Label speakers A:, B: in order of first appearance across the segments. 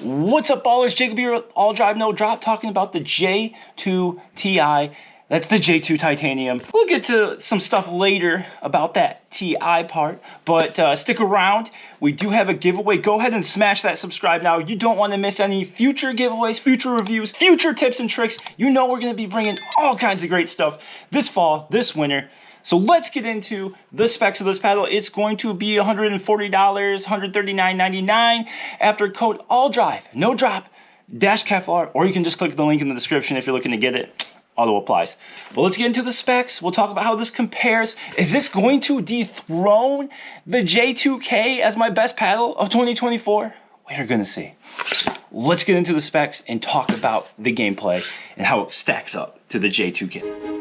A: What's up, ballers? Jacob here, AllDriveNoDrop, talking about the J2Ti. That's the J2 Titanium. We'll get to some stuff later about that TI part, but stick around. We do have a giveaway. Go ahead and smash that subscribe now. You don't want to miss any future giveaways, future reviews, future tips and tricks. You know we're going to be bringing all kinds of great stuff this fall, this winter. So let's get into the specs of this paddle. It's going to be $140, $139.99 after code AllDriveNoDrop -Kevlar, or you can just click the link in the description if you're looking to get it. Auto applies. Well, let's get into the specs. We'll talk about how this compares. Is this going to dethrone the J2K as my best paddle of 2024? We're going to see. Let's get into the specs and talk about the gameplay and how it stacks up to the J2K.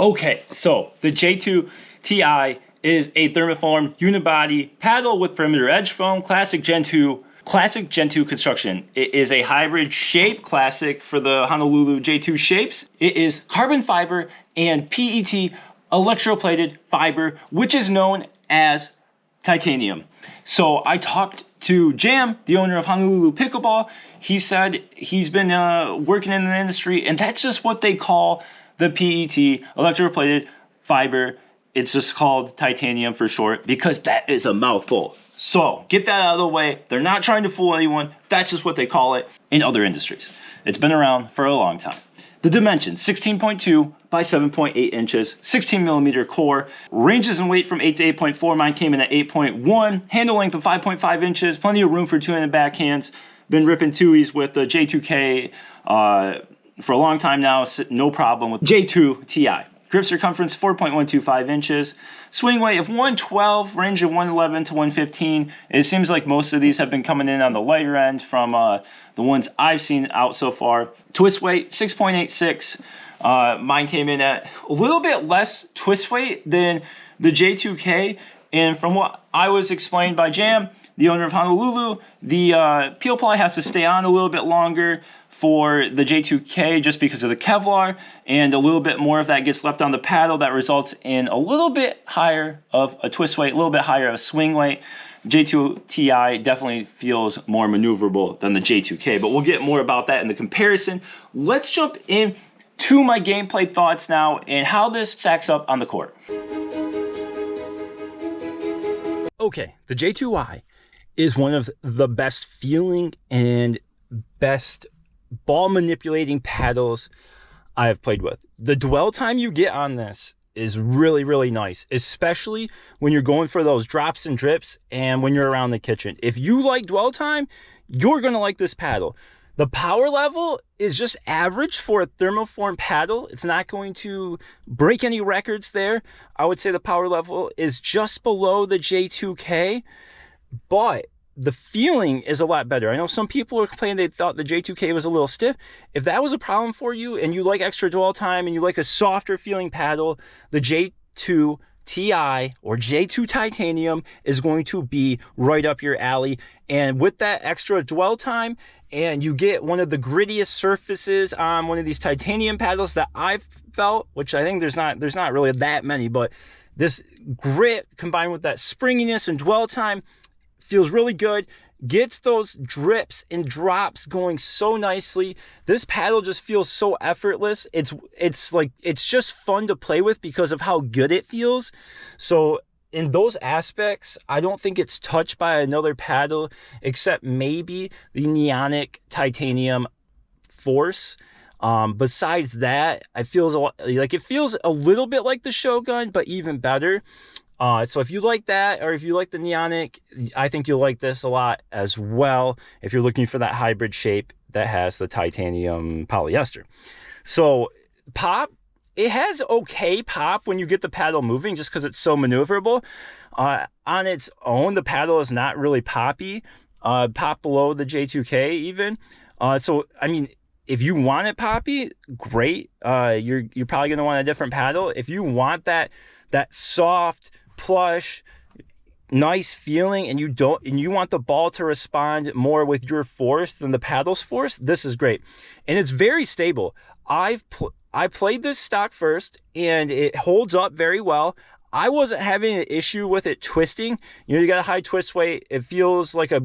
A: Okay, so the J2Ti is a thermoform unibody paddle with perimeter edge foam, classic Gen 2 construction. It is a hybrid shape, classic for the Honolulu J2 shapes. It is carbon fiber and PET electroplated fiber, which is known as titanium. So I talked to Jam, the owner of Honolulu Pickleball. He said he's been working in the industry, and that's just what they call the PET electroplated fiber. It's just called titanium for short because that is a mouthful. So get that out of the way. They're not trying to fool anyone. That's just what they call it in other industries. It's been around for a long time. The dimensions, 16.2 by 7.8 inches, 16 millimeter core, ranges in weight from 8 to 8.4. Mine came in at 8.1. Handle length of 5.5 inches, plenty of room for two-handed backhands. Been ripping twoies with the J2K for a long time now, no problem with J2Ti. Grip circumference 4.125 inches, swing weight of 112, range of 111 to 115. It seems like most of these have been coming in on the lighter end from the ones I've seen out so far. Twist weight 6.86. Mine came in at a little bit less twist weight than the J2K, and from what I was explained by Jam, the owner of Honolulu, the peel ply has to stay on a little bit longer for the J2K just because of the Kevlar, and a little bit more of that gets left on the paddle. That results in a little bit higher of a twist weight, a little bit higher of a swing weight. J2Ti definitely feels more maneuverable than the J2K, but we'll get more about that in the comparison. Let's jump into my gameplay thoughts now and how this stacks up on the court. Okay, the J2I is one of the best feeling and best ball manipulating paddles I have played with. The dwell time you get on this is really, really nice, especially when you're going for those drops and drips and when you're around the kitchen. If you like dwell time, you're going to like this paddle. The power level is just average for a thermoform paddle. It's not going to break any records there. I would say the power level is just below the J2K, but the feeling is a lot better. I know some people were complaining they thought the J2K was a little stiff. If that was a problem for you and you like extra dwell time and you like a softer feeling paddle, the J2Ti or J2 Titanium is going to be right up your alley. And with that extra dwell time, and you get one of the grittiest surfaces on one of these titanium paddles that I've felt, which I think there's not really that many, but this grit combined with that springiness and dwell time feels really good. Gets those drips and drops going so nicely. This paddle just feels so effortless. It's just fun to play with because of how good it feels. So in those aspects, I don't think it's touched by another paddle except maybe the Neonic Titanium Force. Besides that, it feels a little bit like the Shogun, but even better. So if you like that, or if you like the Neonic, I think you'll like this a lot as well if you're looking for that hybrid shape that has the titanium polyester. So pop, it has okay pop when you get the paddle moving just because it's so maneuverable. On its own, the paddle is not really poppy, pop below the J2K even. So, I mean, if you want it poppy, great. You're probably going to want a different paddle. If you want that soft, plush, nice feeling, and you want the ball to respond more with your force than the paddle's force, this is great. And it's very stable. I played this stock first and it holds up very well. I wasn't having an issue with it twisting. You know, you got a high twist weight. It feels like a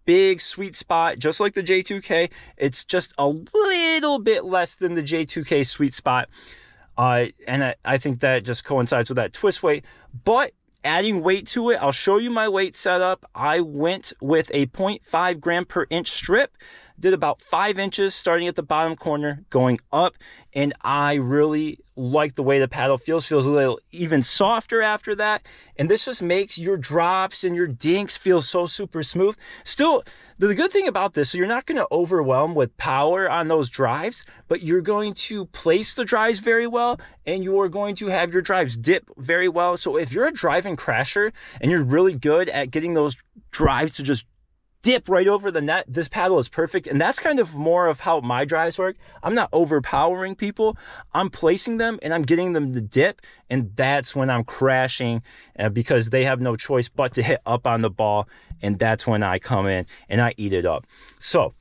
A: big sweet spot, just like the J2K. It's just a little bit less than the J2K sweet spot. And I think that just coincides with that twist weight. But adding weight to it, I'll show you my weight setup. I went with a 0.5 gram per inch strip, did about 5 inches starting at the bottom corner, going up, and I really like the way the paddle feels a little even softer after that, and this just makes your drops and your dinks feel so super smooth. Still, the good thing about this, so you're not going to overwhelm with power on those drives, but you're going to place the drives very well, and you are going to have your drives dip very well. So if you're a driving crasher and you're really good at getting those drives to just dip right over the net, this paddle is perfect. And that's kind of more of how my drives work. I'm not overpowering people. I'm placing them and I'm getting them to dip, and that's when I'm crashing because they have no choice but to hit up on the ball, and that's when I come in and I eat it up. So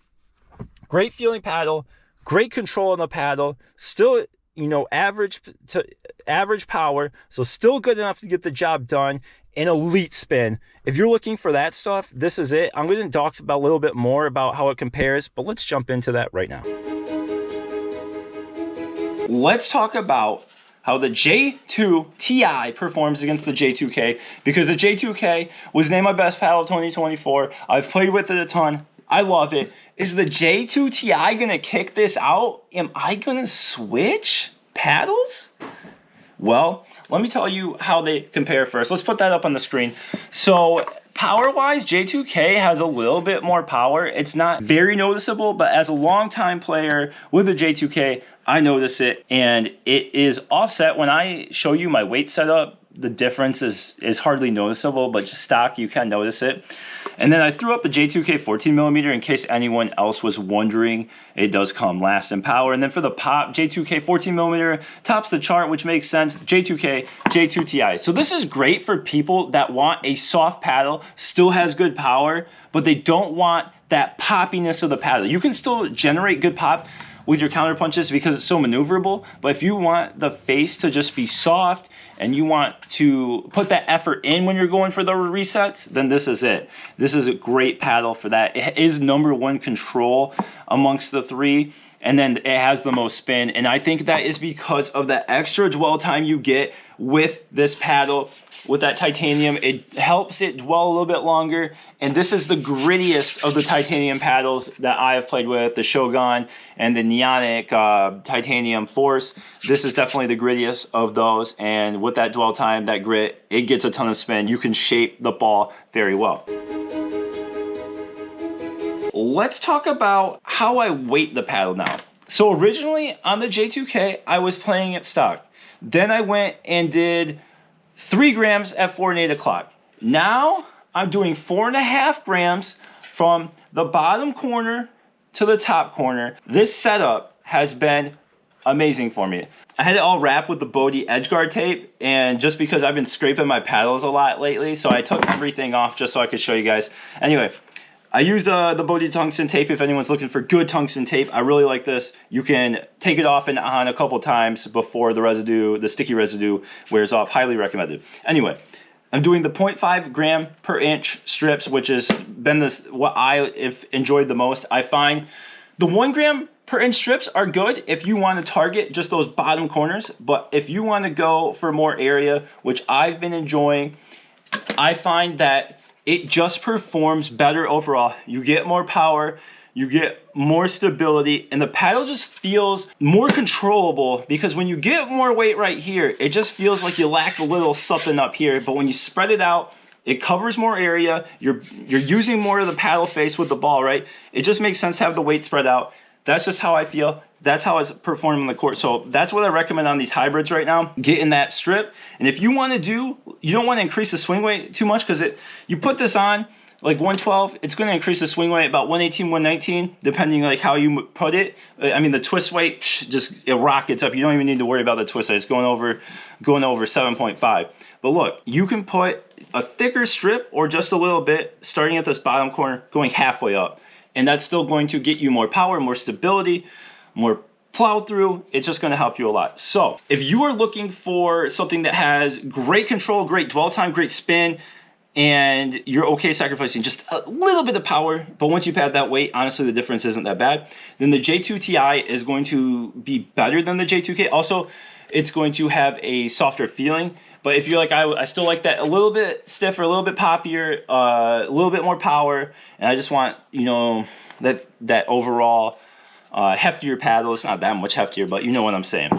A: great feeling paddle, great control on the paddle, still, you know, average power, so still good enough to get the job done. An elite spin. If you're looking for that stuff, this is it. I'm going to talk about a little bit more about how it compares, but let's jump into that right now. Let's talk about how the J2Ti performs against the J2K, because the J2K was named my best paddle of 2024. I've played with it a ton. I love it. Is the J2Ti going to kick this out? Am I going to switch paddles? Well, let me tell you how they compare first. Let's put that up on the screen. So power-wise, J2K has a little bit more power. It's not very noticeable, but as a longtime player with the J2K, I notice it, and it is offset. When I show you my weight setup, the difference is hardly noticeable, but just stock, you can notice it. And then I threw up the J2K 14mm in case anyone else was wondering. It does come last in power. And then for the pop, J2K 14mm tops the chart, which makes sense. J2K, J2Ti. So this is great for people that want a soft paddle, still has good power, but they don't want that poppiness of the paddle. You can still generate good pop with your counter punches because it's so maneuverable, but if you want the face to just be soft and you want to put that effort in when you're going for the resets, then this is it. This is a great paddle for that. It is #1 control amongst the three, and then it has the most spin, and I think that is because of the extra dwell time you get with this paddle. With that titanium, it helps it dwell a little bit longer, and this is the grittiest of the titanium paddles that I have played with, the Shogun and the Neonic titanium Force. This is definitely the grittiest of those, and with that dwell time, that grit, it gets a ton of spin. You can shape the ball very well. Let's talk about how I weight the paddle now. So originally on the J2K, I was playing it stock. Then I went and did 3 grams at 4 and 8 o'clock. Now I'm doing 4.5 grams from the bottom corner to the top corner. This setup has been amazing for me. I had it all wrapped with the Bodhi edge guard tape, and just because I've been scraping my paddles a lot lately, so I took everything off just so I could show you guys. Anyway, I use the Bodhi tungsten tape if anyone's looking for good tungsten tape. I really like this. You can take it off and on a couple times before the residue, the sticky residue, wears off. Highly recommended. Anyway, I'm doing the 0.5 gram per inch strips, which has been what I have enjoyed the most. I find the 1 gram per inch strips are good if you want to target just those bottom corners, but if you want to go for more area, which I've been enjoying, I find that it just performs better overall. You get more power, you get more stability, and the paddle just feels more controllable, because when you get more weight right here, it just feels like you lack a little something up here, but when you spread it out, it covers more area, you're using more of the paddle face with the ball, right? It just makes sense to have the weight spread out. That's just how I feel. That's how it's performing on the court. So that's what I recommend on these hybrids right now. Get in that strip. And if you want to you don't want to increase the swing weight too much, because you put this on like 112, it's going to increase the swing weight about 118, 119, depending like how you put it. I mean, the twist weight, it rockets up. You don't even need to worry about the twist weight. It's going over 7.5. But look, you can put a thicker strip or just a little bit, starting at this bottom corner, going halfway up. And that's still going to get you more power, more stability, more plow through. It's just going to help you a lot. So if you are looking for something that has great control, great dwell time, great spin, and you're okay sacrificing just a little bit of power, but once you've had that weight, honestly, the difference isn't that bad, then the J2Ti is going to be better than the J2K. Also, it's going to have a softer feeling, but if you're like, I still like that a little bit stiffer, a little bit poppier, a little bit more power, and I just want, you know, that overall heftier paddle. It's not that much heftier, but you know what I'm saying.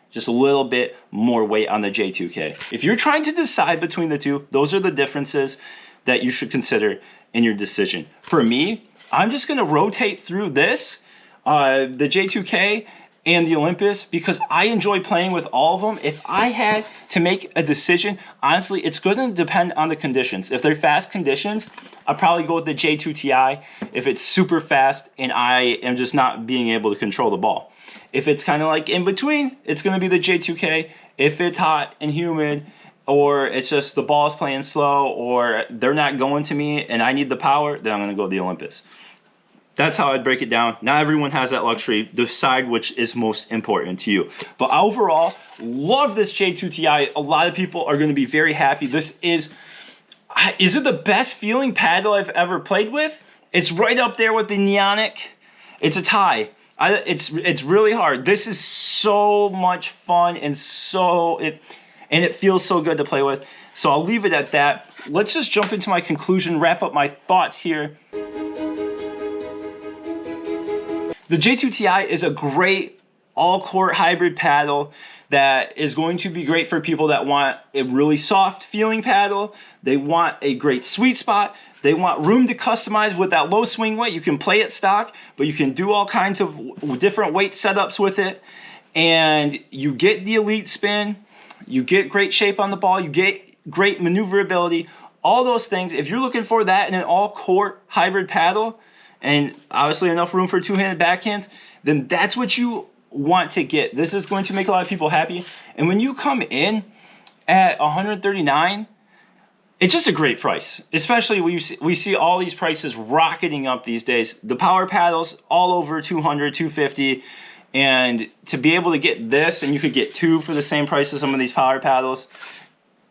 A: Just a little bit more weight on the J2K. If you're trying to decide between the two, those are the differences that you should consider in your decision. For me, I'm just gonna rotate through this, the J2K and the Olympus, because I enjoy playing with all of them. If I had to make a decision, honestly, it's gonna depend on the conditions. If they're fast conditions, I'll probably go with the J2Ti if it's super fast and I am just not being able to control the ball. If it's kind of like in between, it's going to be the J2K. If it's hot and humid, or it's just the ball's playing slow, or they're not going to me and I need the power, then I'm going to go with the Olympus. That's how I'd break it down. Not everyone has that luxury. Decide which is most important to you. But overall, love this J2Ti. A lot of people are going to be very happy. This is it the best feeling paddle I've ever played with? It's right up there with the Neonic. It's a tie. It's really hard. This is so much fun, and it feels so good to play with. So I'll leave it at that. Let's just jump into my conclusion, wrap up my thoughts here. The J2Ti is a great all-court hybrid paddle that is going to be great for people that want a really soft feeling paddle. They want a great sweet spot. They want room to customize with that low swing weight. You can play it stock, but you can do all kinds of different weight setups with it. And you get the elite spin. You get great shape on the ball. You get great maneuverability. All those things. If you're looking for that in an all-court hybrid paddle, and obviously enough room for two-handed backhands, then that's what you want to get. This is going to make a lot of people happy. And when you come in at $139, it's just a great price, especially when we see all these prices rocketing up these days. The power paddles all over 200, 250, and to be able to get this, and you could get two for the same price as some of these power paddles,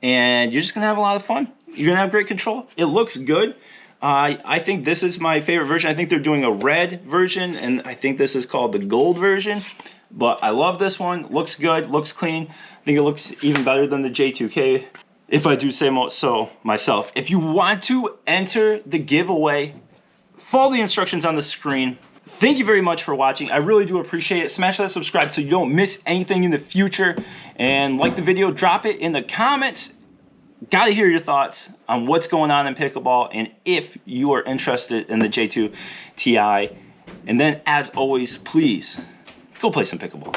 A: and you're just gonna have a lot of fun. You're gonna have great control. It looks good. I think this is my favorite version. I think they're doing a red version, and I think this is called the gold version. But I love this one. Looks good, looks clean. I think it looks even better than the J2K, if I do say so myself. If you want to enter the giveaway, follow the instructions on the screen. Thank you very much for watching. I really do appreciate it. Smash that subscribe so you don't miss anything in the future. And like the video, drop it in the comments. Got to hear your thoughts on what's going on in pickleball and if you are interested in the J2Ti. And then, as always, please go play some pickleball.